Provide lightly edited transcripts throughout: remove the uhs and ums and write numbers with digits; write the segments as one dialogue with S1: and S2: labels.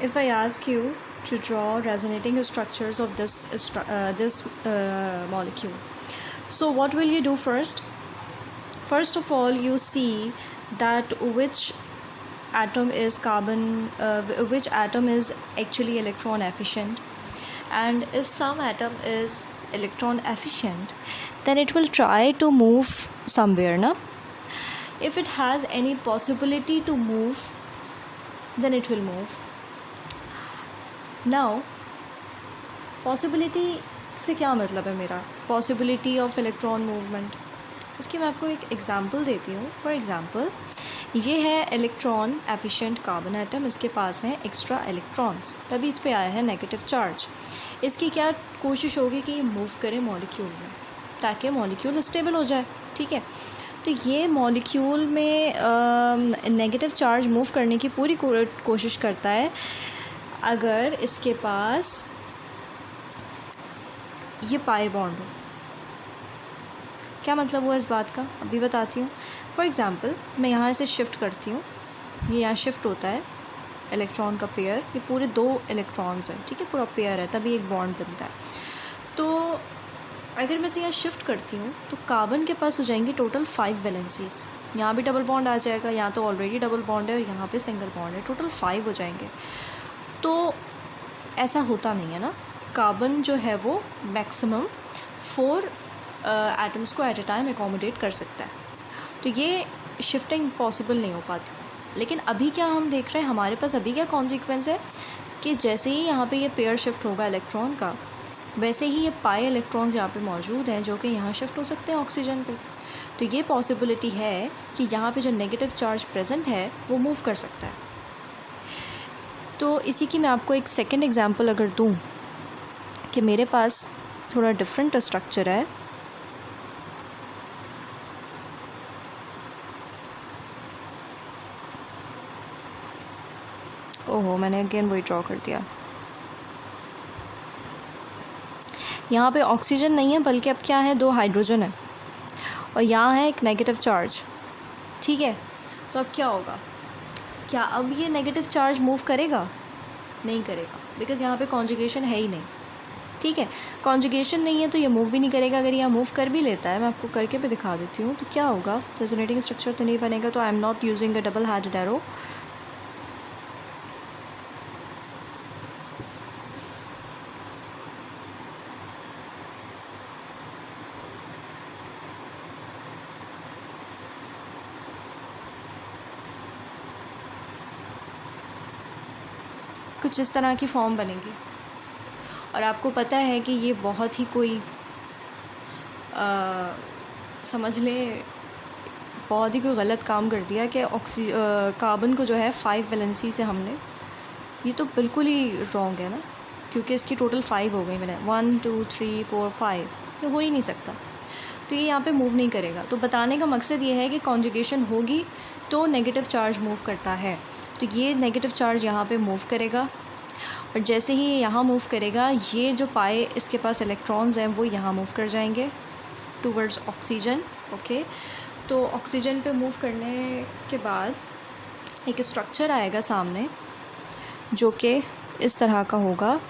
S1: if I ask you to draw resonating structures of this molecule, so what will you do first? First of all, you see that which atom is which atom is actually electron efficient, and if some atom is electron efficient, then it will try to move somewhere, na? If it has any possibility to move, then it will move. Now, possibility से क्या मतलब है मेरा? Possibility of electron movement, उसकी मैं आपको एक example देती हूँ. फॉर एग्ज़ाम्पल, ये है इलेक्ट्रॉन एफिशिएंट कार्बन एटम, इसके पास हैं एक्स्ट्रा इलेक्ट्रॉन्स, तभी इस पे आया है नेगेटिव चार्ज. इसकी क्या कोशिश होगी कि ये मूव करे मॉलिक्यूल में, ताकि मॉलिक्यूल स्टेबल हो जाए. ठीक है, तो ये मॉलिक्यूल में नेगेटिव चार्ज मूव करने की पूरी कोशिश करता है अगर इसके पास ये पाई बॉन्ड हो. क्या मतलब हुआ इस बात का, अभी बताती हूँ. फॉर एग्ज़ाम्पल, मैं यहाँ से शिफ्ट करती हूँ, ये यहाँ शिफ्ट होता है इलेक्ट्रॉन का पेयर, ये पूरे 2 इलेक्ट्रॉन्स हैं. ठीक है, पूरा पेयर है, तभी एक बॉन्ड बनता है. तो अगर मैं इसे यहाँ शिफ्ट करती हूँ तो कार्बन के पास हो जाएंगी टोटल 5 वैलेंसीज. यहाँ भी डबल बॉन्ड आ जाएगा, यहाँ तो ऑलरेडी डबल बॉन्ड है और यहाँ पे सिंगल बॉन्ड है, टोटल 5 हो जाएंगे. तो ऐसा होता नहीं है ना, कार्बन जो है वो मैक्सिमम 4 एटम्स को एट ए टाइम एकोमोडेट कर सकता है. तो ये शिफ्टिंग पॉसिबल नहीं हो पाती. लेकिन अभी क्या हम देख रहे हैं, हमारे पास अभी क्या कॉन्सिक्वेंस है कि जैसे ही यहाँ पे ये पेयर शिफ्ट होगा इलेक्ट्रॉन का, वैसे ही ये पाई इलेक्ट्रॉन्स यहाँ पे मौजूद हैं जो कि यहाँ शिफ्ट हो सकते हैं ऑक्सीजन पे. तो ये पॉसिबिलिटी है कि यहाँ पे जो नेगेटिव चार्ज प्रेजेंट है वो मूव कर सकता है. तो इसी की मैं आपको एक सेकंड एग्जांपल अगर दूँ कि मेरे पास थोड़ा डिफरेंट स्ट्रक्चर है. ओहो, मैंने अगेन वही ड्रॉ कर दिया. यहाँ पे ऑक्सीजन नहीं है, बल्कि अब क्या है, 2 हाइड्रोजन है और यहाँ है एक नेगेटिव चार्ज. ठीक है, तो अब क्या होगा, क्या अब ये नेगेटिव चार्ज मूव करेगा? नहीं करेगा, बिकॉज़ यहाँ पे कॉन्जुगेशन है ही नहीं. ठीक है, कॉन्जुगेशन नहीं है तो ये मूव भी नहीं करेगा. अगर यहाँ मूव कर भी लेता है, मैं आपको करके भी दिखा देती हूँ, तो क्या होगा, रेजोनेटिंग स्ट्रक्चर तो नहीं बनेगा. तो I am not using a double headed arrow. कुछ इस तरह की फॉर्म बनेगी. और आपको पता है कि ये बहुत ही कोई समझ लें बहुत ही कोई गलत काम कर दिया कि कार्बन को जो है 5 वैलेंसी से हमने, ये तो बिल्कुल ही रॉन्ग है ना, क्योंकि इसकी टोटल 5 हो गई. मैंने 1 2 3 4 5, ये हो ही नहीं सकता. तो ये यहाँ पे मूव नहीं करेगा. तो बताने का मकसद ये है कि कॉन्जुगेशन होगी तो नेगेटिव चार्ज मूव करता है. तो ये नेगेटिव चार्ज यहाँ पे मूव करेगा और जैसे ही ये यहाँ मूव करेगा, ये जो पाए इसके पास इलेक्ट्रॉन्स हैं वो यहाँ मूव कर जाएंगे टूवर्ड्स ऑक्सीजन. ओके, तो ऑक्सीजन पे मूव करने के बाद एक स्ट्रक्चर आएगा सामने जो कि इस तरह का होगा.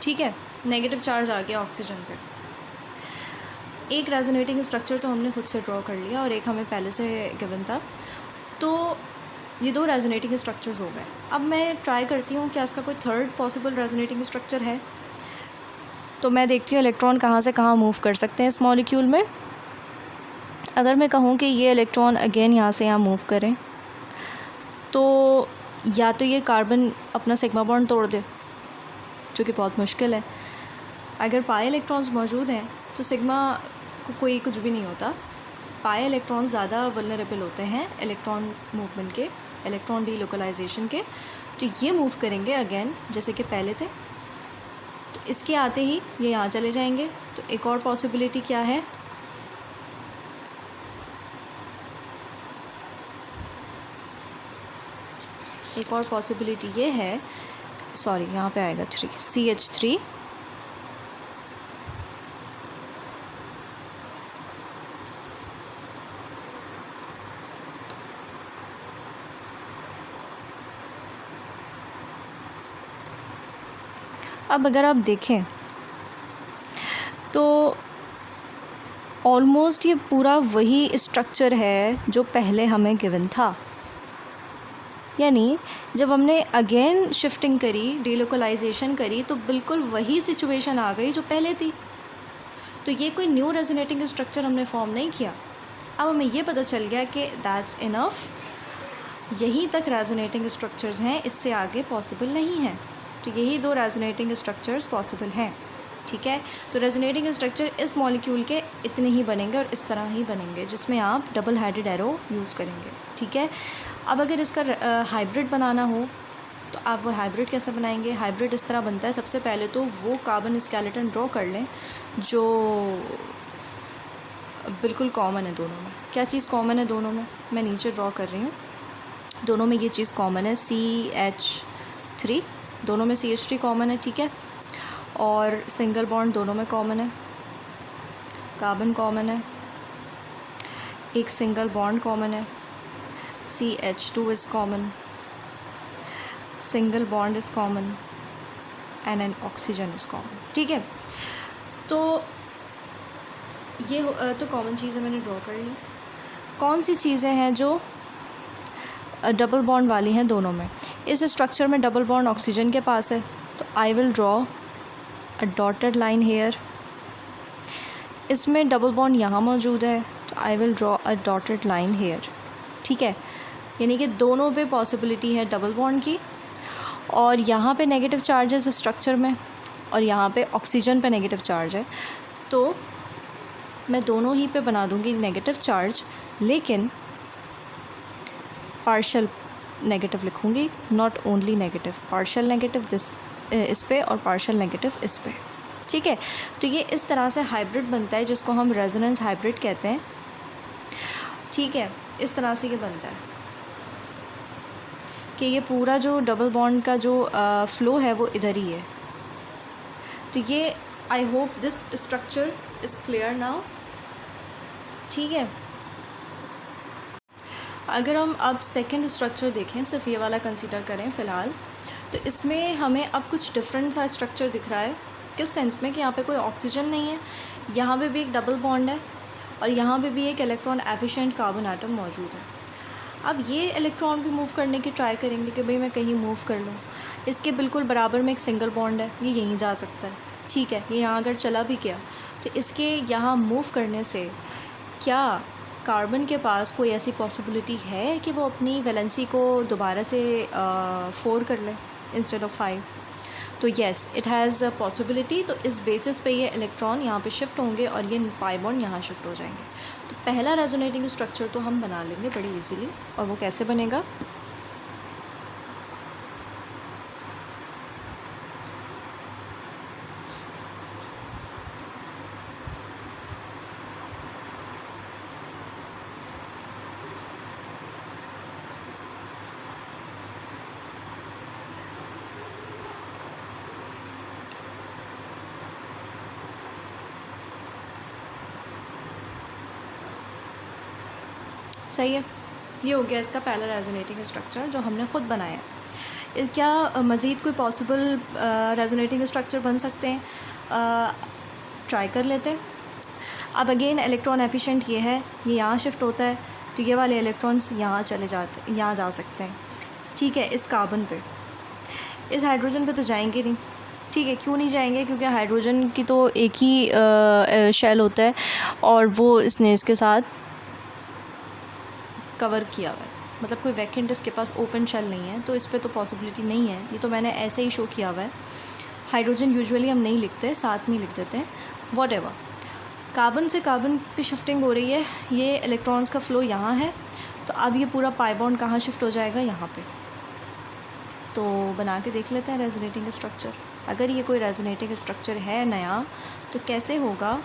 S1: ठीक है, नेगेटिव चार्ज आ गया ऑक्सीजन पे. एक रेजोनेटिंग स्ट्रक्चर तो हमने खुद से ड्रॉ कर लिया और एक हमें पहले से गिवन था. तो ये 2 रेजोनेटिंग स्ट्रक्चर्स हो गए. अब मैं ट्राई करती हूँ क्या इसका कोई थर्ड पॉसिबल रेजोनेटिंग स्ट्रक्चर है. तो मैं देखती हूँ इलेक्ट्रॉन कहाँ से कहाँ मूव कर सकते हैं इस मॉलिक्यूल में. अगर मैं कहूँ कि ये इलेक्ट्रॉन अगेन यहाँ से यहाँ मूव करें, तो या तो ये कार्बन अपना सिग्मा बॉन्ड तोड़ दे, जो कि बहुत मुश्किल है. अगर पाई इलेक्ट्रॉन्स मौजूद हैं तो सिग्मा को कोई कुछ भी नहीं होता. पाई इलेक्ट्रॉन्स ज़्यादा वल्नरेबल होते हैं इलेक्ट्रॉन मूवमेंट के, इलेक्ट्रॉन डीलोकलाइजेशन के. तो ये मूव करेंगे अगेन जैसे कि पहले थे, तो इसके आते ही ये यहाँ चले जाएंगे. तो एक और पॉसिबिलिटी क्या है, एक और पॉसिबिलिटी ये है, सॉरी यहाँ पे आएगा 3, CH3 अब अगर आप देखें तो ऑलमोस्ट ये पूरा वही स्ट्रक्चर है जो पहले हमें गिवन था, यानी जब हमने अगेन शिफ्टिंग करी, डीलोकलाइजेशन करी, तो बिल्कुल वही सिचुएशन आ गई जो पहले थी। तो ये कोई न्यू रेजोनेटिंग स्ट्रक्चर हमने फॉर्म नहीं किया। अब हमें ये पता चल गया कि दैट्स इनफ, यहीं तक रेजोनेटिंग स्ट्रक्चर्स हैं, इससे आगे पॉसिबल नहीं है। तो यही 2 रेजोनेटिंग स्ट्रक्चर्स पॉसिबल हैं, ठीक है। तो रेजोनेटिंग स्ट्रक्चर इस मॉलिक्यूल के इतने ही बनेंगे और इस तरह ही बनेंगे, जिसमें आप डबल हेडेड एरो यूज़ करेंगे, ठीक है। अब अगर इसका हाइब्रिड बनाना हो तो आप वो हाइब्रिड कैसे बनाएंगे? हाइब्रिड इस तरह बनता है, सबसे पहले तो वो कार्बन स्केलेटन ड्रॉ कर लें जो बिल्कुल कॉमन है दोनों में। क्या चीज़ कॉमन है दोनों में? मैं नीचे ड्रॉ कर रही हूँ। दोनों में ये चीज़ कॉमन है, CH3, दोनों में CH3 कॉमन है, ठीक है। और सिंगल बॉन्ड दोनों में कॉमन है, कार्बन कॉमन है, एक सिंगल बॉन्ड कॉमन है, CH2 is common, single bond is common and N oxygen is common, ठीक है। तो ये तो कॉमन चीज़ें मैंने ड्रॉ कर ली। कौन सी चीज़ें हैं जो डबल बॉन्ड वाली हैं दोनों में? इस स्ट्रक्चर में डबल बॉन्ड ऑक्सीजन के पास है, तो I will draw a dotted line here. इसमें डबल बॉन्ड यहाँ मौजूद है, तो I will draw a dotted line here, ठीक है। यानी कि दोनों पे पॉसिबिलिटी है डबल बॉन्ड की, और यहाँ पे नेगेटिव चार्ज है इस स्ट्रक्चर में, और यहाँ पे ऑक्सीजन पे नेगेटिव चार्ज है। तो मैं दोनों ही पे बना दूँगी नेगेटिव चार्ज, लेकिन पार्शियल नेगेटिव लिखूँगी, not only negative, partial negative this इस पे और पार्शियल नेगेटिव इस पे, ठीक है। तो ये इस तरह से हाइब्रिड बनता है, जिसको हम रेजोनेंस हाइब्रिड कहते हैं, ठीक है। इस तरह से ये बनता है कि ये पूरा जो डबल बॉन्ड का जो फ़्लो है वो इधर ही है। तो ये I hope this structure is clear now, ठीक है। अगर हम अब सेकंड स्ट्रक्चर देखें, सिर्फ ये वाला कंसीडर करें फ़िलहाल, तो इसमें हमें अब कुछ डिफरेंट सा स्ट्रक्चर दिख रहा है। किस सेंस में कि यहाँ पे कोई ऑक्सीजन नहीं है, यहाँ पे भी एक डबल बॉन्ड है, और यहाँ पे भी एक इलेक्ट्रॉन एफिशिएंट कार्बन एटम मौजूद है। अब ये इलेक्ट्रॉन भी मूव करने की ट्राई करेंगे कि भाई मैं कहीं मूव कर लूँ। इसके बिल्कुल बराबर में एक सिंगल बॉन्ड है, ये यहीं जा सकता है, ठीक है। ये यहाँ अगर चला भी गया तो इसके यहाँ मूव करने से क्या कार्बन के पास कोई ऐसी पॉसिबिलिटी है कि वो अपनी वैलेंसी को दोबारा से 4 कर ले इंस्टेड ऑफ 5? तो yes, it has a possibility. तो इस बेसिस पे ये इलेक्ट्रॉन यहाँ पे शिफ्ट होंगे और ये पाई बॉन्ड यहाँ शिफ्ट हो जाएंगे। तो पहला रेजोनेटिंग स्ट्रक्चर तो हम बना लेंगे बड़ी इजीली, और वो कैसे बनेगा? सही है, ये हो गया इसका पहला रेजोनेटिंग स्ट्रक्चर जो हमने ख़ुद बनाया है। क्या मज़ीद कोई पॉसिबल रेजोनेटिंग स्ट्रक्चर बन सकते हैं? ट्राई कर लेते हैं। अब अगेन इलेक्ट्रॉन एफिशिएंट ये है, ये यहाँ शिफ्ट होता है, तो ये वाले इलेक्ट्रॉन्स यहाँ चले जाते, यहाँ जा सकते हैं, ठीक है। इस कार्बन पे, इस हाइड्रोजन पे तो जाएंगे नहीं, ठीक है। क्यों नहीं जाएंगे? क्योंकि हाइड्रोजन की तो एक ही शेल होता है और वो इसने इसके साथ कवर किया हुआ है, मतलब कोई वैकेंट इसके पास ओपन शेल नहीं है, तो इस पे तो पॉसिबिलिटी नहीं है। ये तो मैंने ऐसे ही शो किया हुआ है। हाइड्रोजन यूजुअली हम नहीं लिखते, साथ में लिख देते हैं, वॉट एवर। कार्बन से कार्बन पे शिफ्टिंग हो रही है, ये इलेक्ट्रॉन्स का फ़्लो यहाँ है, तो अब ये पूरा पाई बॉन्ड कहाँ शिफ्ट हो जाएगा? यहाँ पे। तो बना के देख लेते हैं रेजोनेटिंग स्ट्रक्चर। अगर ये कोई रेजोनेटिंग स्ट्रक्चर है नया, तो कैसे होगा?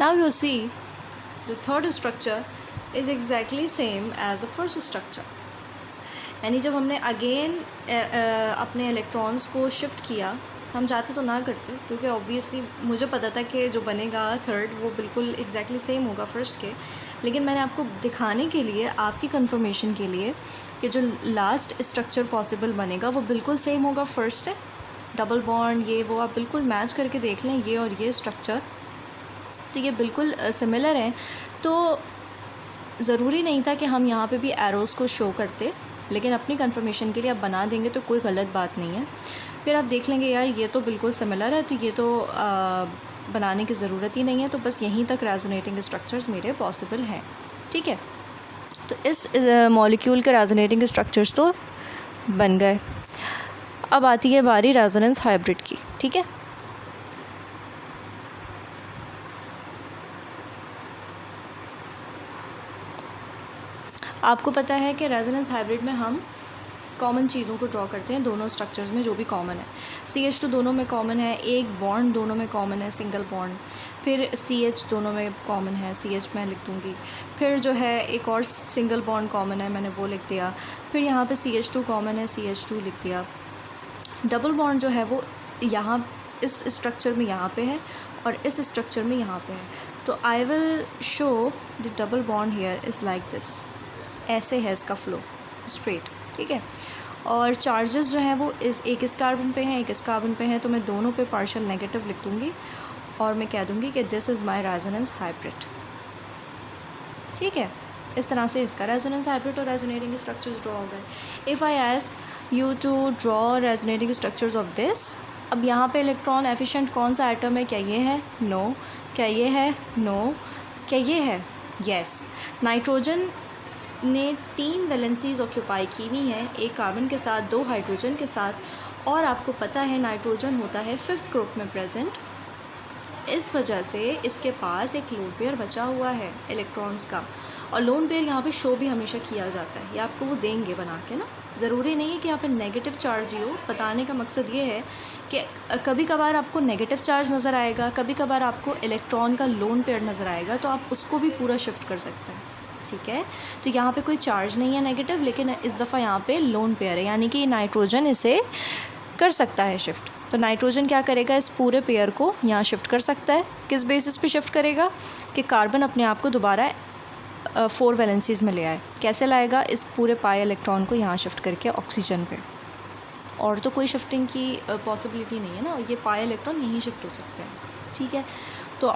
S1: Now you see the third structure is exactly same as the first structure. यानी जब हमने अगेन अपने इलेक्ट्रॉन्स को शिफ्ट किया, हम चाहते तो ना करते, क्योंकि ऑब्वियसली मुझे पता था कि जो बनेगा थर्ड वो बिल्कुल एग्जैक्टली सेम होगा फर्स्ट के, लेकिन मैंने आपको दिखाने के लिए, आपकी कंफर्मेशन के लिए, कि जो लास्ट स्ट्रक्चर पॉसिबल बनेगा वो बिल्कुल सेम होगा फर्स्ट से। डबल बॉन्ड ये वो आप बिल्कुल मैच करके देख लें, ये और ये स्ट्रक्चर, तो ये बिल्कुल सिमिलर हैं। तो ज़रूरी नहीं था कि हम यहाँ पे भी एरोज़ को शो करते, लेकिन अपनी कंफर्मेशन के लिए आप बना देंगे तो कोई गलत बात नहीं है। फिर आप देख लेंगे यार ये तो बिल्कुल सिमिलर है, तो ये तो बनाने की ज़रूरत ही नहीं है, तो बस यहीं तक रेजोनेटिंग स्ट्रक्चर्स मेरे पॉसिबल हैं। ठीक है, तो इस मॉलिक्यूल के रेजोनेटिंग स्ट्रक्चर्स तो बन गए। अब आती है बारी रेजोनेंस हाइब्रिड की। ठीक है, आपको पता है कि रेजोनेंस हाइब्रिड में हम कॉमन चीज़ों को ड्रॉ करते हैं दोनों स्ट्रक्चर्स में, जो भी कॉमन है। CH2 दोनों में कॉमन है, एक बॉन्ड दोनों में कॉमन है, सिंगल बॉन्ड। फिर CH दोनों में कॉमन है, CH मैं लिख दूँगी। फिर जो है एक और सिंगल बॉन्ड कॉमन है, मैंने वो लिख दिया। फिर यहाँ पे CH2 कॉमन है, CH2 लिख दिया। डबल बॉन्ड जो है वो यहाँ इस स्ट्रक्चर में यहाँ पे है और इस स्ट्रक्चर में यहाँ पे है। तो I will show the double bond here is like this, ऐसे है इसका फ्लो स्ट्रेट। ठीक है, और चार्जेस जो हैं वो एक इस कार्बन पे हैं, एक इस कार्बन पे हैं, तो मैं दोनों पे पार्शियल नेगेटिव लिख दूँगी और मैं कह दूँगी कि this is my resonance hybrid. ठीक है, इस तरह से इसका रेजोनेंस हाइब्रिड और रेजोनेटिंग स्ट्रक्चर्स ड्रॉ हो गए। If I ask you to draw resonating structures of this, अब यहाँ पे इलेक्ट्रॉन एफिशिएंट कौन सा आइटम है? क्या ये है? नो। क्या ये है? नो। क्या ये है? यस। नाइट्रोजन ने 3 वैलेंसीज ऑक्यूपाई की हुई हैं, एक कार्बन के साथ, 2 हाइड्रोजन के साथ, और आपको पता है नाइट्रोजन होता है 5th ग्रुप में प्रेजेंट। इस वजह से इसके पास एक लोन पेयर बचा हुआ है इलेक्ट्रॉन्स का, और लोन पेयर यहाँ पे शो भी हमेशा किया जाता है, ये आपको वो देंगे बना के ना। ज़रूरी नहीं है कि यहाँ पे नेगेटिव चार्ज ही हो, बताने का मकसद ये है कि कभी कभार आपको नेगेटिव चार्ज नज़र आएगा, कभी कभार आपको इलेक्ट्रॉन का लोन पेयर नज़र आएगा, तो आप उसको भी पूरा शिफ्ट कर सकते हैं। ठीक है, तो यहाँ पे कोई चार्ज नहीं है नेगेटिव, लेकिन इस दफ़ा यहाँ पे लोन पेयर है, यानी कि नाइट्रोजन इसे कर सकता है शिफ्ट। तो नाइट्रोजन क्या करेगा? इस पूरे पेयर को यहाँ शिफ्ट कर सकता है। किस बेसिस पे शिफ्ट करेगा? कि कार्बन अपने आप को दोबारा 4 वैलेंसीज़ में ले आए। कैसे लाएगा? इस पूरे पाई इलेक्ट्रॉन को यहाँ शिफ्ट करके ऑक्सीजन पे, और तो कोई शिफ्टिंग की पॉसिबिलिटी नहीं है ना, ये पाई इलेक्ट्रॉन यहीं शिफ्ट हो सकते हैं। ठीक है, तो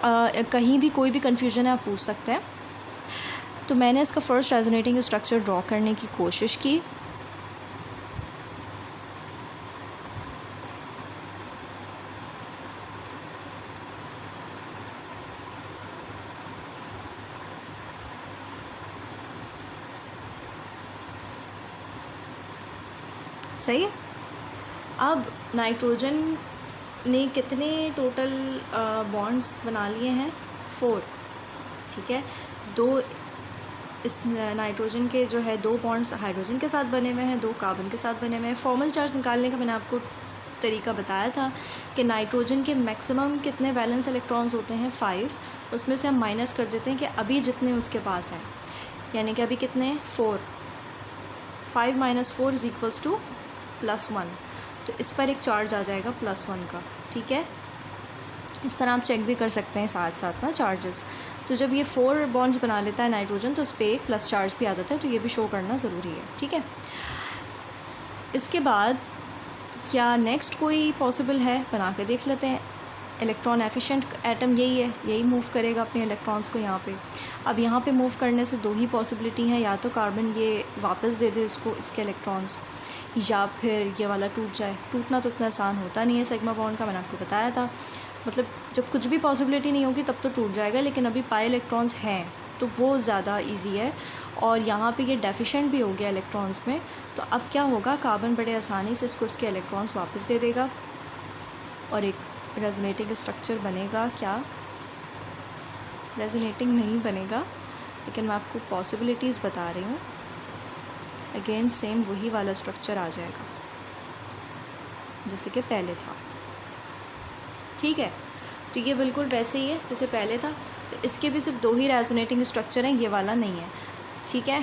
S1: कहीं भी कोई भी कन्फ्यूजन है आप पूछ सकते हैं। तो मैंने इसका फर्स्ट रेजोनेटिंग स्ट्रक्चर ड्रॉ करने की कोशिश की। सही है। अब नाइट्रोजन ने कितने टोटल बॉन्ड्स बना लिए हैं? 4। ठीक है, 2 इस नाइट्रोजन के जो है 2 बॉन्ड्स हाइड्रोजन के साथ बने हुए हैं, 2 कार्बन के साथ बने हुए हैं। फॉर्मल चार्ज निकालने का मैंने आपको तरीका बताया था कि नाइट्रोजन के मैक्सिमम कितने वैलेंस इलेक्ट्रॉन्स होते हैं? 5। उसमें से हम माइनस कर देते हैं कि अभी जितने उसके पास हैं, यानी कि अभी कितने? 4। 5 - 4 = +1, तो इस पर एक चार्ज आ जाएगा +1 का। ठीक है, इस तरह आप चेक भी कर सकते हैं साथ साथ ना चार्जेस। तो जब ये 4 बॉन्ड्स बना लेता है नाइट्रोजन, तो उस पर एक प्लस चार्ज भी आ जाता है, तो ये भी शो करना ज़रूरी है। ठीक है, इसके बाद क्या नेक्स्ट कोई पॉसिबल है? बना के देख लेते हैं। इलेक्ट्रॉन एफिशिएंट एटम यही है, यही मूव करेगा अपने इलेक्ट्रॉन्स को यहाँ पे। अब यहाँ पे मूव करने से 2 ही पॉसिबिलिटी हैं, या तो कार्बन ये वापस दे दे इसको, इसके इलेक्ट्रॉन्स, या फिर ये वाला टूट जाए। टूटना तो इतना आसान होता नहीं है सिग्मा बॉन्ड का, मैंने आपको बताया था। मतलब जब कुछ भी पॉसिबिलिटी नहीं होगी तब तो टूट जाएगा, लेकिन अभी पाई इलेक्ट्रॉन्स हैं तो वो ज़्यादा इजी है, और यहाँ पे ये डेफिशिएंट भी हो गया इलेक्ट्रॉन्स में। तो अब क्या होगा? कार्बन बड़े आसानी से इसको इसके इलेक्ट्रॉन्स वापस दे देगा और एक रेजोनेटिंग स्ट्रक्चर बनेगा। क्या रेजोनेटिंग नहीं बनेगा, लेकिन मैं आपको पॉसिबिलिटीज़ बता रही हूँ। अगेन सेम वही वाला स्ट्रक्चर आ जाएगा जैसे कि पहले था। ठीक है, तो ये बिल्कुल वैसे ही है जैसे पहले था। तो तो इसके भी सिर्फ 2 ही रेजोनेटिंग स्ट्रक्चर हैं, ये वाला नहीं है, ठीक है।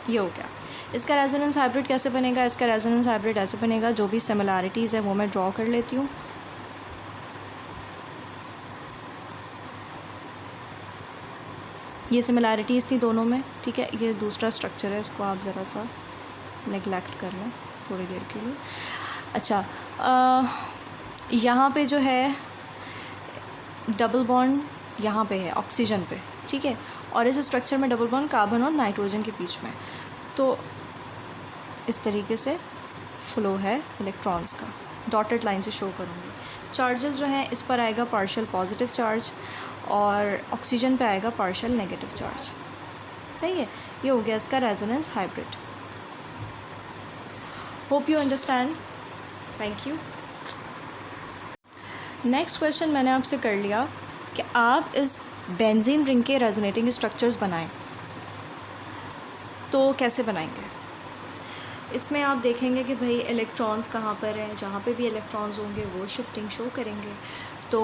S1: ये हो गया। इसका रेजोनेंस हाइब्रिड कैसे बनेगा? इसका रेजोनेंस हाइब्रिड ऐसे बनेगा, जो भी सिमिलैरिटीज़ है वो मैं ड्रॉ कर लेती हूँ। ये सिमिलैरिटीज़ थी दोनों में, ठीक है। ये दूसरा स्ट्रक्चर है, इसको आप ज़रा सा नेगलेक्ट कर लें थोड़ी देर के लिए। अच्छा, यहाँ पे जो है डबल बॉन्ड यहाँ पे है ऑक्सीजन पे, ठीक है, और इस स्ट्रक्चर में डबल बॉन्ड कार्बन और नाइट्रोजन के बीच में। तो इस तरीके से फ्लो है इलेक्ट्रॉन्स का, डॉटेड लाइन से शो करूँगी। चार्जेस जो हैं, इस पर आएगा पार्शियल पॉजिटिव चार्ज और ऑक्सीजन पे आएगा पार्शियल नेगेटिव चार्ज, सही है। ये हो गया इसका resonance hybrid. Hope you understand, thank you. Next question मैंने आपसे कर लिया कि आप इस बेंजीन रिंग के रेजोनेटिंग स्ट्रक्चर्स बनाएं, तो कैसे बनाएंगे? इसमें आप देखेंगे कि भाई इलेक्ट्रॉन्स कहाँ पर हैं, जहाँ पे भी इलेक्ट्रॉन्स होंगे वो शिफ्टिंग शो करेंगे। तो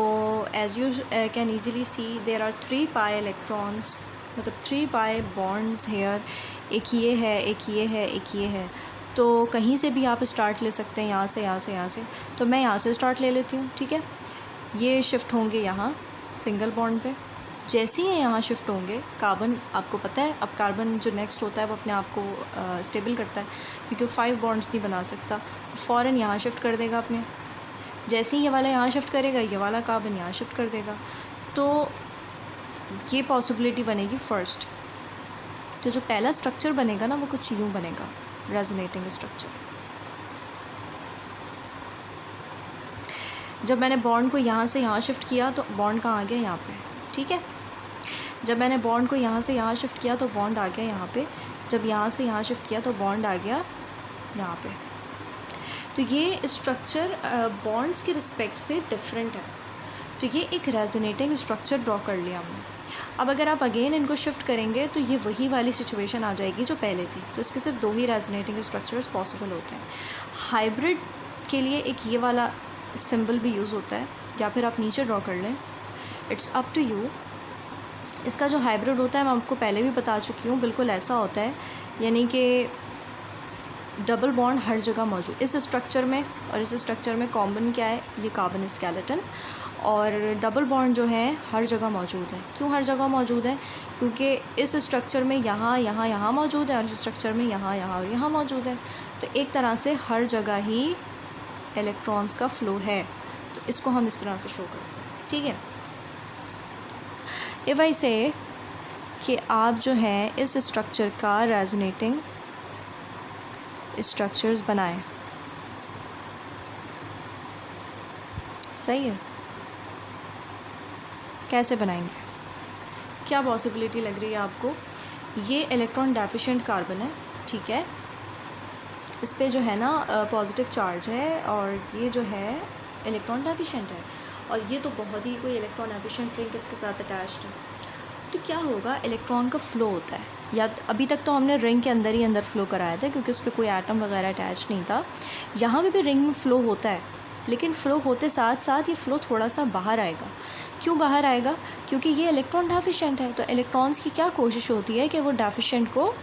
S1: as you can easily see there are 3 pi electrons, मतलब 3 पाई बॉन्ड्स हेयर। एक ये है, एक ये है, एक ये है। तो कहीं से भी आप स्टार्ट ले सकते हैं, यहाँ से, यहाँ से, यहाँ से। तो मैं यहाँ से स्टार्ट ले लेती हूँ, ठीक है। ये शिफ्ट होंगे यहाँ सिंगल बॉन्ड पे। जैसे ही यहाँ शिफ्ट होंगे, कार्बन, आपको पता है अब कार्बन जो नेक्स्ट होता है वो अपने आप को स्टेबल करता है, क्योंकि 5 बॉन्ड्स नहीं बना सकता, फ़ौरन यहाँ शिफ्ट कर देगा अपने। जैसे ही ये वाला यहाँ शिफ्ट करेगा, ये वाला कार्बन यहाँ शिफ्ट कर देगा। तो ये पॉसिबिलिटी बनेगी फर्स्ट। तो जो पहला स्ट्रक्चर बनेगा ना, वो कुछ यूँ बनेगा, रेजोनेटिंग स्ट्रक्चर। जब मैंने बॉन्ड को यहाँ से यहाँ शिफ्ट किया तो बॉन्ड कहाँ आ गया? यहाँ पे, ठीक है। जब मैंने बॉन्ड को यहाँ से यहाँ शिफ्ट किया तो बॉन्ड आ गया यहाँ पे। जब यहाँ से यहाँ शिफ्ट किया तो बॉन्ड आ गया यहाँ पे। तो ये स्ट्रक्चर बॉन्ड्स के रिस्पेक्ट से डिफरेंट है। तो ये एक रेजोनेटिंग स्ट्रक्चर ड्रॉ कर लिया हमने। अब अगर आप अगेन इनको शिफ्ट करेंगे तो ये वही वाली सिचुएशन आ जाएगी जो पहले थी। तो इसके सिर्फ 2 ही रेजोनेटिंग स्ट्रक्चर्स पॉसिबल होते हैं। हाइब्रिड के लिए एक ये वाला सिंबल भी यूज़ होता है, या फिर आप नीचे ड्रॉ कर लें, इट्स अप टू यू। इसका जो हाइब्रिड होता है मैं आपको पहले भी बता चुकी हूँ, बिल्कुल ऐसा होता है, यानी कि डबल बॉन्ड हर जगह मौजूद। इस स्ट्रक्चर में और इस स्ट्रक्चर में कॉमन क्या है? ये कार्बन स्केलेटन। और डबल बॉन्ड जो है हर जगह मौजूद है। क्यों हर जगह मौजूद है? क्योंकि इस स्ट्रक्चर में यहाँ यहाँ यहाँ मौजूद है और इस स्ट्रक्चर में यहाँ यहाँ और यहाँ मौजूद है। तो एक तरह से हर जगह ही इलेक्ट्रॉन्स का फ़्लो है। तो इसको हम इस तरह से शो करते हैं, ठीक है। इफ़ आई से कि आप जो है इस स्ट्रक्चर का रेजोनेटिंग स्ट्रक्चर्स बनाएं, सही है। कैसे बनाएंगे? क्या पॉसिबिलिटी लग रही है आपको? ये इलेक्ट्रॉन डेफिशिएंट कार्बन है, ठीक है। इस पे जो है ना पॉजिटिव चार्ज है और ये जो है इलेक्ट्रॉन डेफिशिएंट है, और ये तो बहुत ही कोई इलेक्ट्रॉन एफिशिएंट रिंग इसके साथ अटैच्ड है। तो क्या होगा? इलेक्ट्रॉन का फ़्लो होता है, या अभी तक तो हमने रिंग के अंदर ही अंदर फ़्लो कराया था क्योंकि उस पर कोई एटम वगैरह अटैच नहीं था। यहाँ पे भी रिंग में फ़्लो होता है, लेकिन फ़्लो होते साथ साथ ये फ़्लो थोड़ा सा बाहर आएगा। क्यों बाहर आएगा? क्योंकि ये इलेक्ट्रॉन डेफिशिएंट है। तो इलेक्ट्रॉन्स की क्या कोशिश होती है कि वो डेफिशिएंट को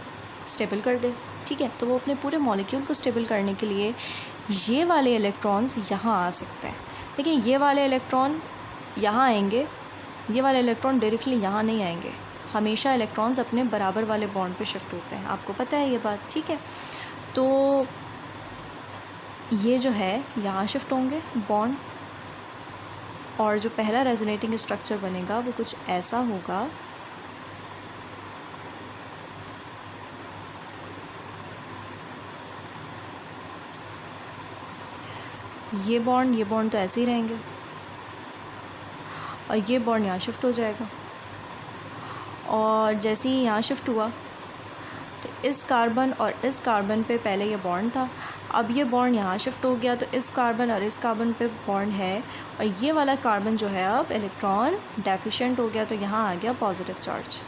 S1: स्टेबल कर दे, ठीक है। तो वो अपने पूरे मॉलिक्यूल को स्टेबल करने के लिए ये वाले इलेक्ट्रॉन्स यहाँ आ सकते हैं। देखिए, ये वाले इलेक्ट्रॉन यहाँ आएंगे, ये वाले इलेक्ट्रॉन डायरेक्टली यहाँ नहीं आएंगे। हमेशा इलेक्ट्रॉन्स अपने बराबर वाले बॉन्ड पे शिफ्ट होते हैं, आपको पता है ये बात, ठीक है। तो ये जो है यहाँ शिफ्ट होंगे बॉन्ड, और जो पहला रेजोनेटिंग स्ट्रक्चर बनेगा वो कुछ ऐसा होगा। ये बॉन्ड तो ऐसे ही रहेंगे, और ये बॉन्ड यहाँ शिफ्ट हो जाएगा। और जैसे ही यहाँ शिफ्ट हुआ तो इस कार्बन और इस कार्बन पे पहले ये बॉन्ड था, अब ये बॉन्ड यहाँ शिफ्ट हो गया, तो इस कार्बन और इस कार्बन पे बॉन्ड है, और ये वाला कार्बन जो है अब इलेक्ट्रॉन डेफिशिएंट हो गया, तो यहाँ आ गया पॉजिटिव चार्ज,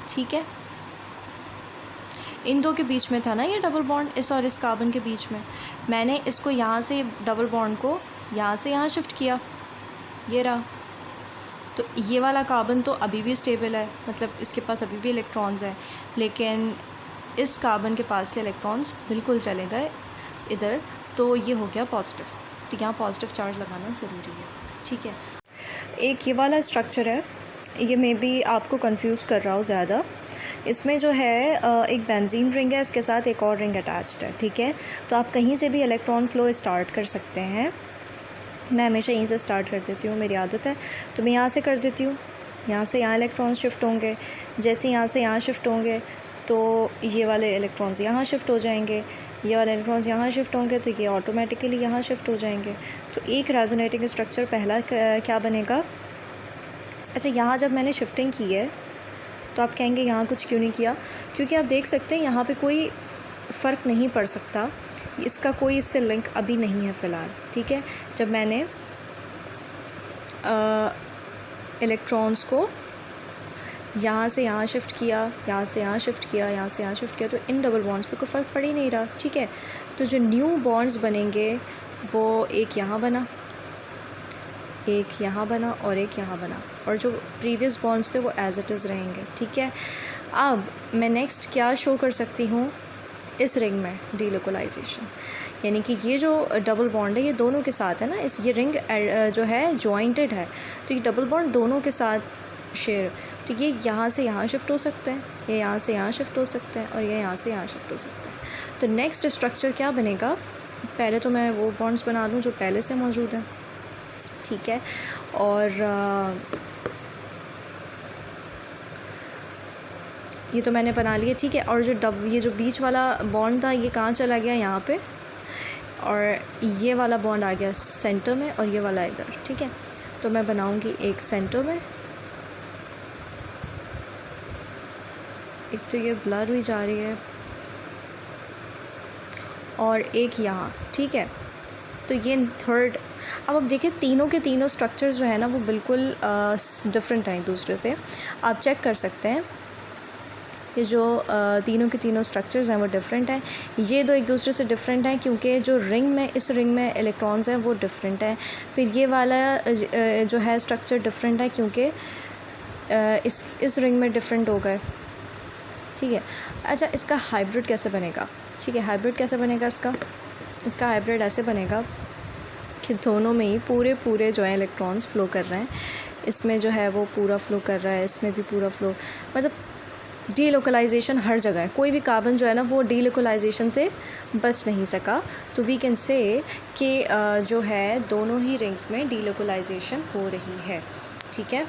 S1: ठीक है। इन दो के बीच में था ना ये डबल बॉन्ड, इस और इस कार्बन के बीच में। मैंने इसको यहाँ से डबल बॉन्ड को यहाँ से यहाँ शिफ्ट किया, ये रहा, तो ये वाला कार्बन तो अभी भी स्टेबल है, मतलब इसके पास अभी भी इलेक्ट्रॉन्स हैं, लेकिन इस कार्बन के पास से इलेक्ट्रॉन्स बिल्कुल चले गए इधर, तो ये हो गया पॉजिटिव। तो यहाँ पॉजिटिव चार्ज लगाना ज़रूरी है, ठीक है। एक ये वाला स्ट्रक्चर है, ये मे बी आपको कंफ्यूज कर रहा हो ज़्यादा। इसमें जो है एक बेंजीन रिंग है, इसके साथ एक और रिंग अटैच्ड है, ठीक है। तो आप कहीं से भी इलेक्ट्रॉन फ़्लो स्टार्ट कर सकते हैं। मैं हमेशा यहीं से स्टार्ट कर देती हूँ, मेरी आदत है। तो मैं यहाँ से कर देती हूँ, यहाँ से यहाँ इलेक्ट्रॉन शिफ्ट होंगे। जैसे यहाँ से यहाँ शिफ्ट होंगे तो ये वाले इलेक्ट्रॉन्स यहाँ शिफ्ट हो जाएंगे, ये वाले इलेक्ट्रॉन्स यहाँ शिफ्ट होंगे, तो ये ऑटोमेटिकली यहाँ शिफ्ट हो जाएंगे। तो एक रेजोनेटिंग स्ट्रक्चर पहला क्या बनेगा। अच्छा, यहाँ जब मैंने शिफ्टिंग की है तो आप कहेंगे यहाँ कुछ क्यों नहीं किया, क्योंकि आप देख सकते हैं यहाँ पे कोई फ़र्क नहीं पड़ सकता, इसका कोई इससे लिंक अभी नहीं है फ़िलहाल, ठीक है। जब मैंने इलेक्ट्रॉन्स को यहाँ से यहाँ शिफ्ट किया, यहाँ से यहाँ शिफ्ट किया, यहाँ से यहाँ शिफ्ट किया, तो इन डबल बॉन्ड्स पे कोई फ़र्क पड़ ही नहीं रहा, ठीक है। तो जो न्यू बॉन्ड्स बनेंगे वो एक यहाँ बना, एक यहाँ बना और एक यहाँ बना, और जो प्रीवियस बॉन्ड्स थे वो एज इट इज़ रहेंगे, ठीक है। अब मैं नेक्स्ट क्या शो कर सकती हूँ इस रिंग में, डीलोकलाइजेशन, यानी कि ये जो डबल बॉन्ड है ये दोनों के साथ है ना, इस ये रिंग जो है जॉइंटेड है, तो ये डबल बॉन्ड दोनों के साथ शेयर, तो ये यहाँ से यहाँ शिफ्ट हो सकते हैं, ये यहाँ से यहाँ शिफ्ट हो सकते हैं, और ये यहाँ से यहाँ शिफ्ट हो सकते हैं। तो नेक्स्ट स्ट्रक्चर क्या बनेगा, पहले तो मैं वो बॉन्ड्स बना लूँ जो पहले से मौजूद हैं, ठीक है। और ये तो मैंने बना लिया, ठीक है। और जो ये जो बीच वाला बॉन्ड था ये कहाँ चला गया, यहाँ पे, और ये वाला बॉन्ड आ गया सेंटर में, और ये वाला इधर, ठीक है। तो मैं बनाऊँगी एक सेंटर में, एक तो ये ब्लर हुई जा रही है, और एक यहाँ, ठीक है। तो ये थर्ड। अब आप देखिए तीनों के तीनों स्ट्रक्चर्स जो है ना वो बिल्कुल डिफरेंट हैं एक दूसरे से, आप चेक कर सकते हैं। ये जो तीनों के तीनों स्ट्रक्चर्स हैं वो डिफरेंट हैं। ये दो एक दूसरे से डिफरेंट हैं क्योंकि जो रिंग में, इस रिंग में इलेक्ट्रॉन्स हैं वो डिफरेंट हैं। फिर ये वाला जो है स्ट्रक्चर डिफरेंट है क्योंकि इस रिंग में डिफरेंट हो गए, ठीक है। अच्छा, इसका हाइब्रिड कैसे बनेगा, ठीक है। हाइब्रिड कैसे बनेगा इसका हाइब्रिड ऐसे बनेगा कि दोनों में ही पूरे जो है इलेक्ट्रॉन्स फ़्लो कर रहे हैं। इसमें जो है वो पूरा फ़्लो कर रहा है, इसमें भी पूरा फ़्लो, मतलब डीलोकलाइजेशन हर जगह है। कोई भी कार्बन जो है ना वो डीलोकलाइजेशन से बच नहीं सका। तो वी कैन से कि जो है दोनों ही रिंग्स में डीलोकलाइजेशन हो रही है, ठीक है।